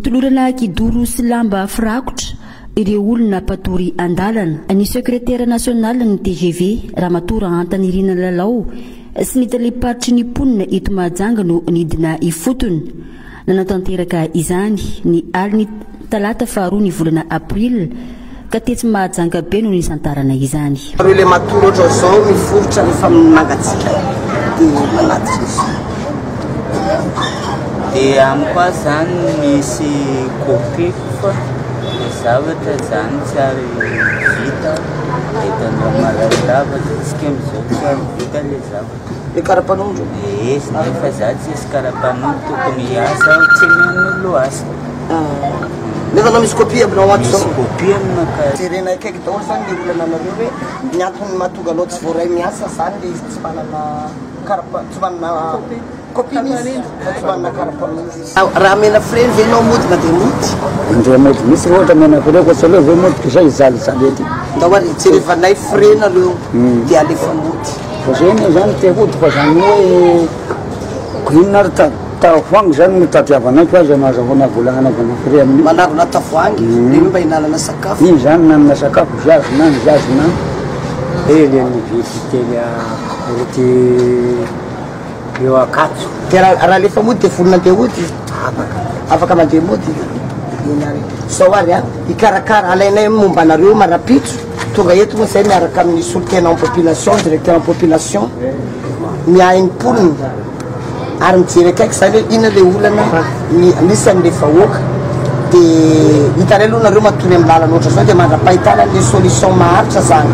Notolorana Kidoro sy lamba firakotra ireo olona patory andalana. Ny secrétaire national ny TGV Ramatoa Antanirina Lalao sy ny taleparitry ny ponina eto Mahajanga no nidina ifotony. Nanatanteraka izany ny aliny talata faharoa ny volana April ka tetsy Mahajanga be no nisantarana izany. Le matoro zao miforotra rehefa mangatsika dia manaty izy. Dia amiko zany misy kopy fa zavatra zany tsary vita hitanao malaladavatra tsika amizao tsary vita le zavatra. Le karapanondro? Esy nefa za tsisy karapanondro tokony hiasa tsy mian'olo asa. Nefa anao misy kopy aminao ato zao? Misy kopy aminaka. Jerena akaiky daholo zany le olana anareo hoe ny antony mahatonga anao tsy voaray miasa zany le izy tsy manana tsy manana kopy misy tsy manana karapanondro. Raha mena freny ve anao mody na dia mody? Indray mody misy ohatra mena freny koa tsy aleo ve mody kosa izalizaly ety. Ndao ary tsy rehefa nay freny areo dia alefa mody. Fa zany zany te hody fa zany hoe inona ary tavoangy zany no tadiavanako azy mahazahoana vola anaovana fre amin'ny manarona tavoangy le mba hinalana sakafo iny zany nanana sakafo ziazona ny ziazona ele ny vititely rety eo akatso dia raha lefa mody dia volona andeha hody afaka mandeha mody zao ary ikarakara alainay momba anareo marapitso tonga eto moa zay miaraka amin'ny solitaina en population directeur en population miainy polina ary mijery akaiky zany hoe ina le olana misy am'le vahoaka dia hitanay aloha nareo matory amin'ny lalana ohatra zao dia mandra-pahitana le solution maharitra zany.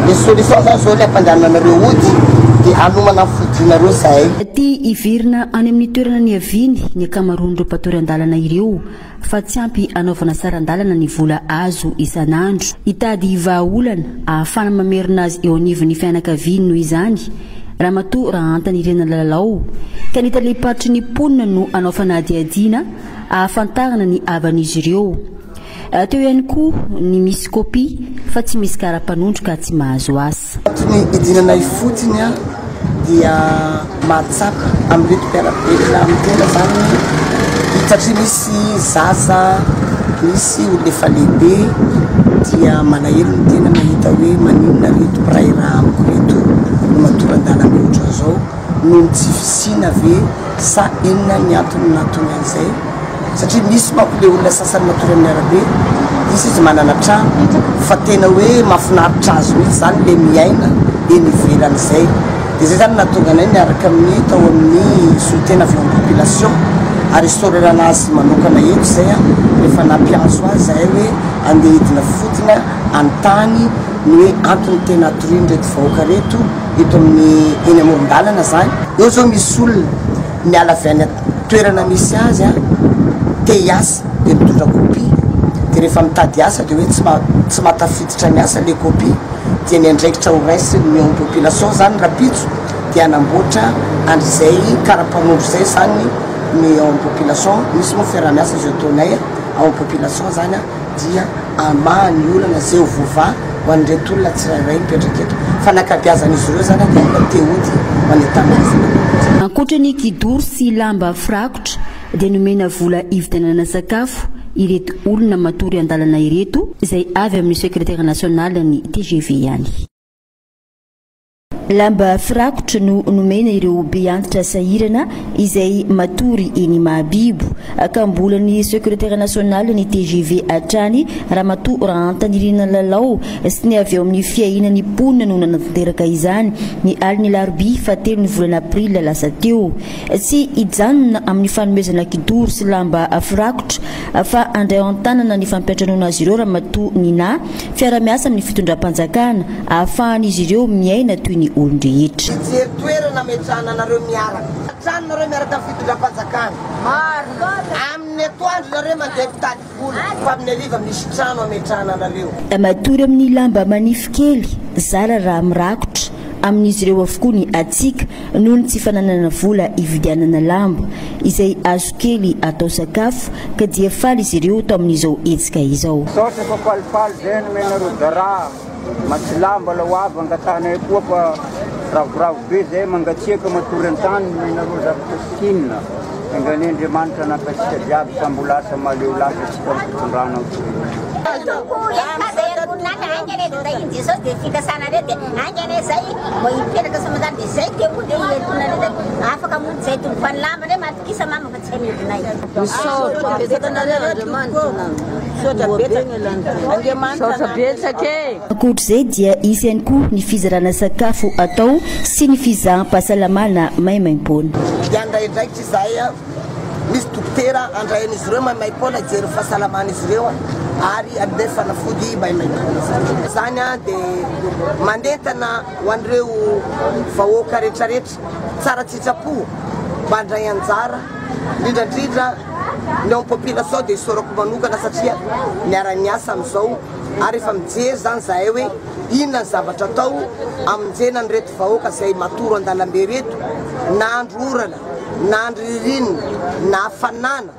Le solution zany zao le ampandehanana anareo ody dia anomana fodinareo zay. Ty ivirina any amin'ny toerana ny aviny ny akamaroan'ireo mpatory andalana ireo fa tsy ampy anaovana saran-dalana ny vola azo isan'andro. Hitady vahaolana ahafana mamerina azy eo anivon'ny fianakaviany noho izany Ramatoa Antanirina Lalao ka ny taleparitry ny ponina no anao fanadihadiana ahafantarana ny avan'izy ireo. Teo ihany koa ny misy kopy fa tsy misy karapanondro ka tsy mahazo asa. Ny idinana ifotiny dia mahatsapa amin'reto mpiarabelona amin'ny tena zany satria misy zaza misy olona efa lehibe dia manahelo ny tena mahita hoe maninona reto mpiray raha amiko reto no matory andalana ohatra zao no tsy fisina ve sa inona ny antony natony an'izay satria misy manko le olona sasany matory amin'ny arabe izy manana trano fa tena hoe mahafinaritra azy mihitsy zany le miaina eny ivelan'izay dia zay zany nahatonga anay miaraka amin'ny tao amin'ny solitaina avy en population ary sorerana azy manokana eto zay rehefa nampiazo azy zay hoe andeha hidina fotina antany ny hoe antony tena atoriany reto vahoaka reto eto amin'ny eny amoron-dalana zany. Eo zao misy olona miala avy any toerana misy azy te hiasa dia mitondra kopy dia rehefa mitady asa dia hoe tsy mahatafiditra ny asa le kopy dia ny andraikitra ho raisy ny en population zany rapitso dia anamboatra andrizay karapanondro zay zany ny en population misy moa fiarah-miasa zay ataonay en population zany dia amahany olana zay ho vova ho an'ireto olona tsirairay mipetraka eto fa nakabiazan'izy ireo zany dia mba te hody manentana azy. Ankoatrany Kidoro sy lamba firakotra dia nomena vola ividianana sakafo ireto olona matory andalana ireto izay avy amin'ny secrétaire national ny TGV ihany. Lamba firakotra no nomena ireo be antitra sahirana izay matory eny Mahabibo ka mbola ny secrétaire national ny TGV atrany Ramatoa Antanirina Lalao sy ny avy eo amin'ny fiainany ponina no nanatanteraka izany ny aliny larobia fahatelo ny volana April lasa teo. Tsy hijanona amin'ny fanomezana Kidoro sy lamba firakotra fa andray an-tanana ny fampiantranoana azy ireo Ramatoa Nina fiara-miasa amin'ny fitondram-panjakana ahafahan'izy ireo miaina toy ny olon-drehetra. Jery toerana metrahana anareo miaraka. Trano nareo miaraka amin'ny fitondram-panjakana. Amin'ny atoandro nareo mandeha mitady vola fa amin'ny hariva misy trano ametrahana anareo. Matory amin'ny lamba manify kely zara raha mirakotra amin'izy ireo avokoa ny atsika noho ny tsy fananana vola ividianana lamba izay azo kely atao sakafo ka dia faly izy ireo tao amin'izao hetsika izao. Sôtra fa palipaly zay no menareo dara matsy lamba la hoavy angatanay koa fa ravoravo be zay mangatsiaka matory an-tany menareo zavatra sinina Andriamanitra nampasika jiaby sambolasa maleo lasa tsika mitondrana ankoatr'izay dia isy ihany koa ny fizarana sakafo atao sy ny fizaham-pahasalamana maimaim-pona andraindraikitra izay misy dokotera andrain'izy ireo maimaim-pona jery fahasalamana izy ireo ary andeha fanafody maimaim-pona zany dia mandentana ho an'ireo vahoaka rehetrarehetra tsara tsitrapo mba andray anjara indrindrandrindra ny en population dia isorako manokana satria miara-miasa amin'izao ary efa mijery zany zahay hoe inona ny zavatra atao aminjena ny reto vahoaka izay matoro an-dalambe reto na andro orana na andro ririnina na hafanana.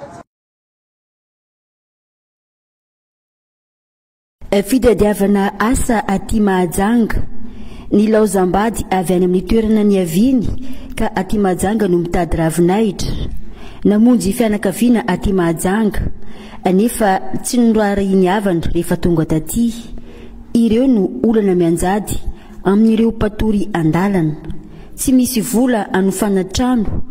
Fitadiavana asa aty Mahajanga ny laozambady avy any amin'ny toerana ny aviny ka aty Mahajanga no mitady ravinahitra namonjy fianakaviana aty Mahajanga anefa tsy nirary niavana rehefa tonga taty ireo no olana mianjady amin'ireo patory andalana tsy misy vola anofana trano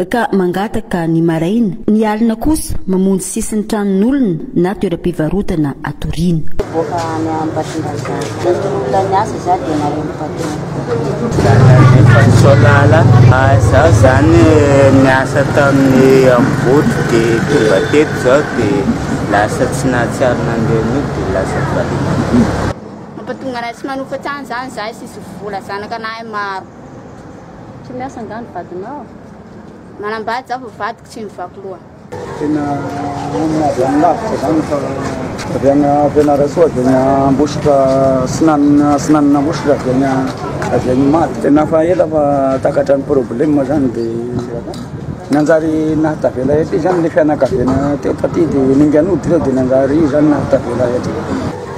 ka mangataka ny maraina ny alina kosa mamonjy sisiny tranon'olona na toeram-pivarotana atoriana solala zaho zany miasa tamin'ny amboto dia tonga teto zao dia lasa tsy nahatsiaro nandeha mio dia lasa valina mampatonga raha tsy manofatrano zany zahay sisy vola zanaka anahy maro tsy miasa angano vadinao manambady zaho fa vadiko tsy mivako loha tena avy any lavitra zany fa avy any Fianarantsoa dia ny ambositra sinanina ambositra avy any maty tena fa ela fa takatra ny problème zany dia nanjary nahatavela ety zany le fianakaviana teo taty dia ninganody reo dia nanjary zany nahatavela ety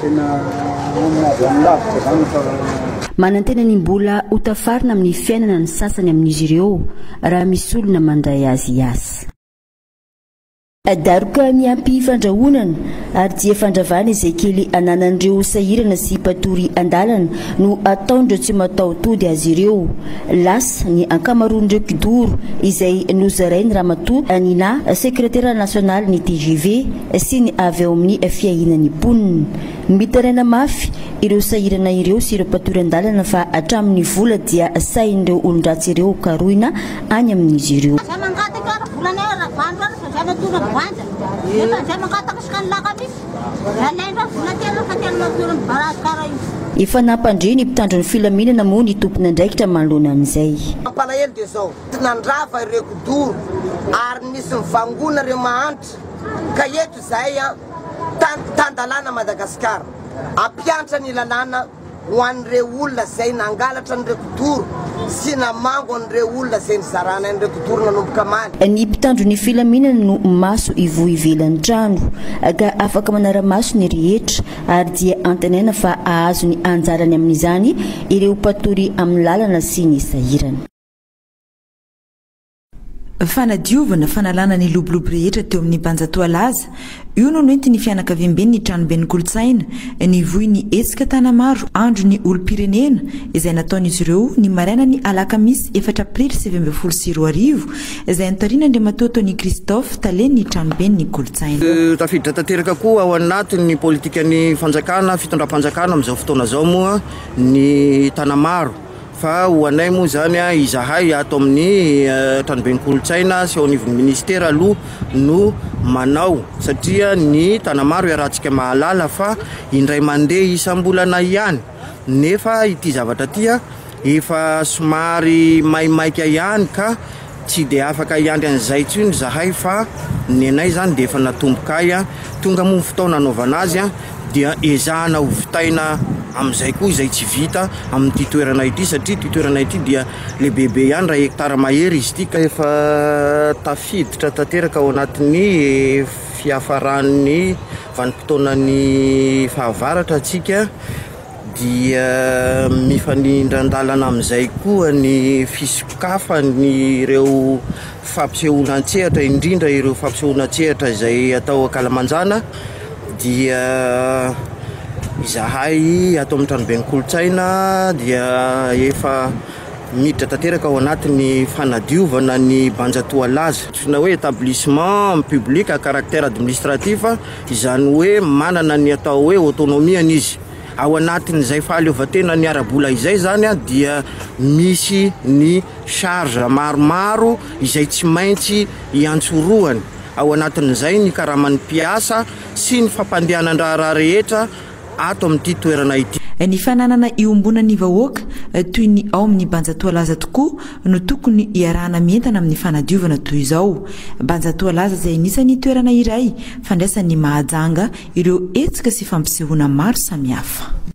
tena avy any lavitra zany fa manantena ny mbola hotafarina amin'ny fiainana ny sasany amin'izy ireo raha misy olona mandray azy asa daroka miampy fandrahonana ary dia fandravana izay kely ananan'ireo sahirana sy patory andalana no ataondreo tsy mataotody azy ireo lasa ny ankamaroan'ireo kidoro izay nozarainy Ramatoa nina sekretera nasionaly ny TGV sy ny avy ao amin'ny fiahinany ponina mitaraina mafy ireo sahirana ireo sy ireo patory andalana fa hatramin'ny vola dia sain'ireo olondratsy ireo karoina any amin'izy ireo efa nampandre ny mpitandro ny filaminana moa ny tompony andraikitra manoloana amin'izay mampalahelo dia zao nandrava ireo kidoro ary nisy mivangona ireo mahantra ka eto izay tandalana Madagasikara ampianatra ny lalàna ho an'ireo olona izay nangalatra n'ireo kidoro sy namango an'ireo olona izay nizarana an'ireo kidoro nanomboka maly ny mpitandro ny filaminana no maso ivo ivelan'ny trano ka afaka manara-maso ny rehetra ary dia antenaina fa ahazo ny anjarany amin'izany ireo patory amin'ny lalana sy ny sahirana fanadiovana fanalana ny lobolobo rehetra teo amin'ny Banjatoalaza io no noenty ny fianakaviam-beny ny tranobe ny kolotsaina ny voy ny esika tanamaro andro ny olo-pirenena izay nataon'izy ireo ny maraina ny alakamisy 4 aprily 2024 izay antarina Andriamatoa Tony Christophe taleny ny tranobe ny kolotsaina tafiditra tanteraka koa ao anatin'ny politika-ny fanjakana fitondram-panjakana amin'izao fotoana zao moa ny tanamaro fa ho anay moa zany izahay ato amin'ny tranobe ny kolotsaina sy ao anivon'ny ministera aloha no manao satria ny tanamaro iarahantsika mahalala fa indray mandeha isam-bolana ihany nefa ity zavatra tia efa somary maimaika ihany ka tsy dia afaka iandry an'izay tsiny zahay fa ny anay zany dia efa natomboka ay tonga moa fotoana anaovana azy dia ezahana ho vitaina amin'izay koa izay tsy vita amin'ity toerana ity satria ity toerana ity dia lehibehibe ihany raha hektara mahery izy ity ka efa tafiditra tanteraka ao anatin'ny fiafaran'ny vanim-potoanany fahavaratra atsika dia mifanindran-dalana amin'izay koa ny fisokafa ny ireo fampisehoana an-tsehatra, indrindra ireo fampisehoana an-tsehatra izay atao Akalamanjana, dia izahay ato amin'ny tranoben'ny kolotsaina dia efa miditra tanteraka ao anatin'ny fanadiovana ny Banjatoalaza, na hoe établissement public à caractère administratif, izany hoe manana ny atao hoe autonomiany izy. Ao anatin'izay fahaleovan-tena ny ara-bola izay zany dia misy ny charge maromaro izay tsy maintsy iantsoroany. Ao anatin'izay ny karaman'ny mpiasa sy ny fampandehanan-draha rehetra ato amin'ity toerana ity. Ny fananana iombonan'ny vahoaka toy ny ao amin'ny Banjatoalaza tokoa no tokony iarahana mientana amin'ny fanadiovana toy izao. Banjatoalaza izay anisan'ny toerana iray fandraisan'ny mahajanga ireo hetsika sy fampisehoana maro samihafa.